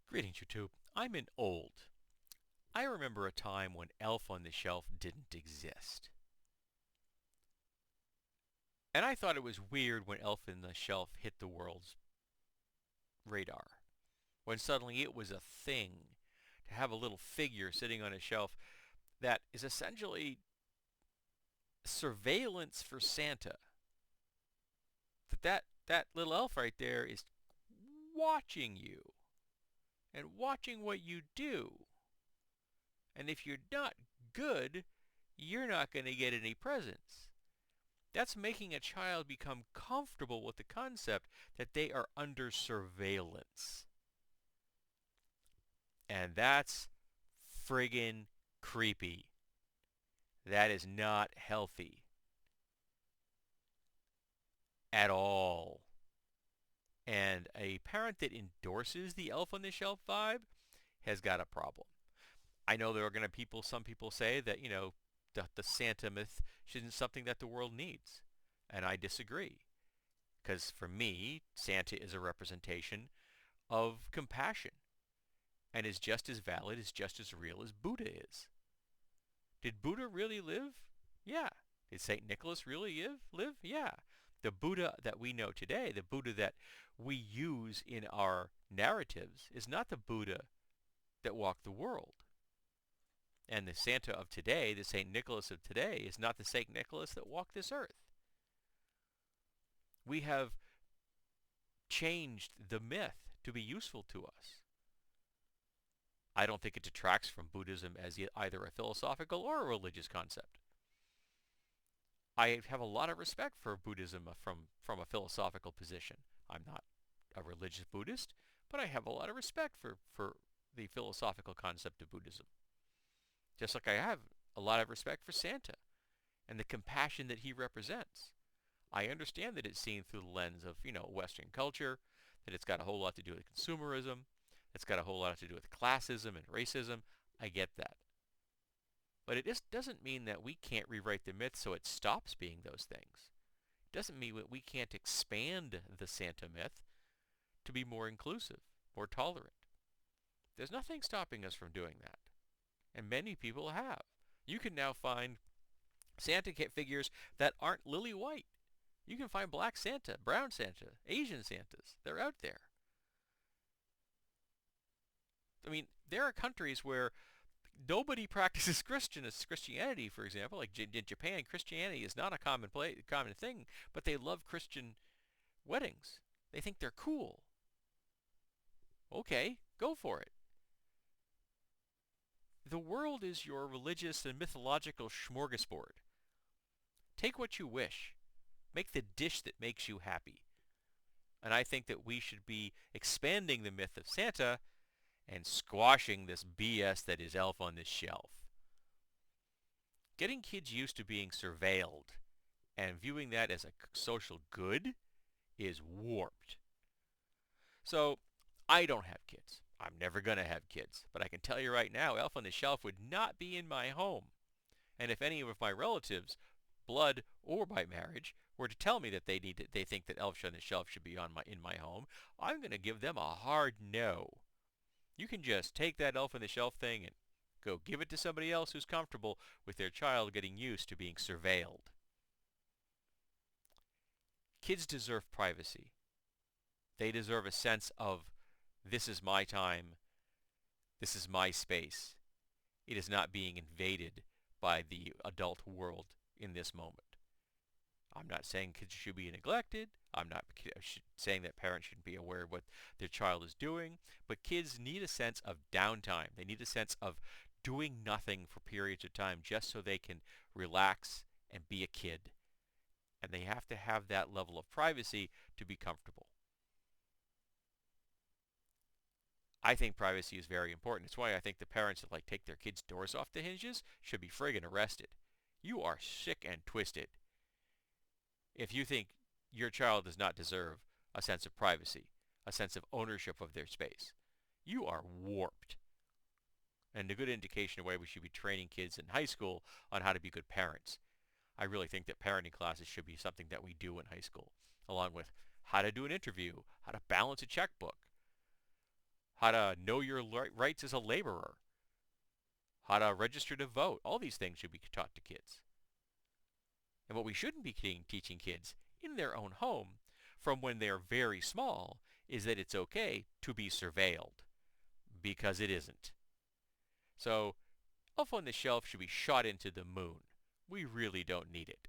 Greetings, YouTube. I'm an old. I remember a time when Elf on the Shelf didn't exist. And I thought it was weird when Elf on the Shelf hit the world's radar. When suddenly it was a thing to have a little figure sitting on a shelf that is essentially surveillance for Santa. That little elf right there is watching you and watching what you do. And if you're not good, you're not going to get any presents. That's making a child become comfortable with the concept that they are under surveillance. And that's friggin' creepy. That is not healthy at all. And a parent that endorses the elf on the shelf vibe has got a problem. I know there are going to some people say that, the Santa myth isn't something that the world needs. And I disagree. Because for me, Santa is a representation of compassion and is just as valid, is just as real as Buddha is. Did Buddha really live? Yeah. Did St. Nicholas really live? Yeah. The Buddha that we know today, the Buddha that we use in our narratives, is not the Buddha that walked the world. And the Santa of today, the St. Nicholas of today, is not the St. Nicholas that walked this earth. We have changed the myth to be useful to us. I don't think it detracts from Buddhism as either a philosophical or a religious concept. I have a lot of respect for Buddhism from a philosophical position. I'm not a religious Buddhist, but I have a lot of respect for the philosophical concept of Buddhism. Just like I have a lot of respect for Santa and the compassion that he represents. I understand that it's seen through the lens of, Western culture, that it's got a whole lot to do with consumerism, it's got a whole lot to do with classism and racism. I get that. But it just doesn't mean that we can't rewrite the myth so it stops being those things. It doesn't mean that we can't expand the Santa myth to be more inclusive, more tolerant. There's nothing stopping us from doing that. And many people have. You can now find Santa figures that aren't lily white. You can find black Santa, brown Santa, Asian Santas. They're out there. I mean, there are countries where nobody practices Christianity, for example. Like in Japan, Christianity is not a common thing, but they love Christian weddings. They think they're cool. Okay, go for it. The world is your religious and mythological smorgasbord. Take what you wish. Make the dish that makes you happy. And I think that we should be expanding the myth of Santa and squashing this BS that is Elf on the Shelf. Getting kids used to being surveilled and viewing that as a social good is warped. So, I don't have kids. I'm never going to have kids. But I can tell you right now, Elf on the Shelf would not be in my home. And if any of my relatives, blood or by marriage, were to tell me that they think that Elf on the Shelf should be in my home, I'm going to give them a hard no. You can just take that Elf on the Shelf thing and go give it to somebody else who's comfortable with their child getting used to being surveilled. Kids deserve privacy. They deserve a sense of, this is my time, this is my space. It is not being invaded by the adult world in this moment. I'm not saying kids should be neglected. I'm not saying that parents shouldn't be aware of what their child is doing. But kids need a sense of downtime. They need a sense of doing nothing for periods of time just so they can relax and be a kid. And they have to have that level of privacy to be comfortable. I think privacy is very important. It's why I think the parents that take their kids' doors off the hinges should be friggin' arrested. You are sick and twisted if you think your child does not deserve a sense of privacy, a sense of ownership of their space. You are warped. And a good indication of why we should be training kids in high school on how to be good parents. I really think that parenting classes should be something that we do in high school, along with how to do an interview, how to balance a checkbook, how to know your rights as a laborer, how to register to vote. All these things should be taught to kids. And what we shouldn't be teaching kids in their own home from when they're very small is that it's okay to be surveilled, because it isn't. So, Elf on the Shelf should be shot into the moon. We really don't need it.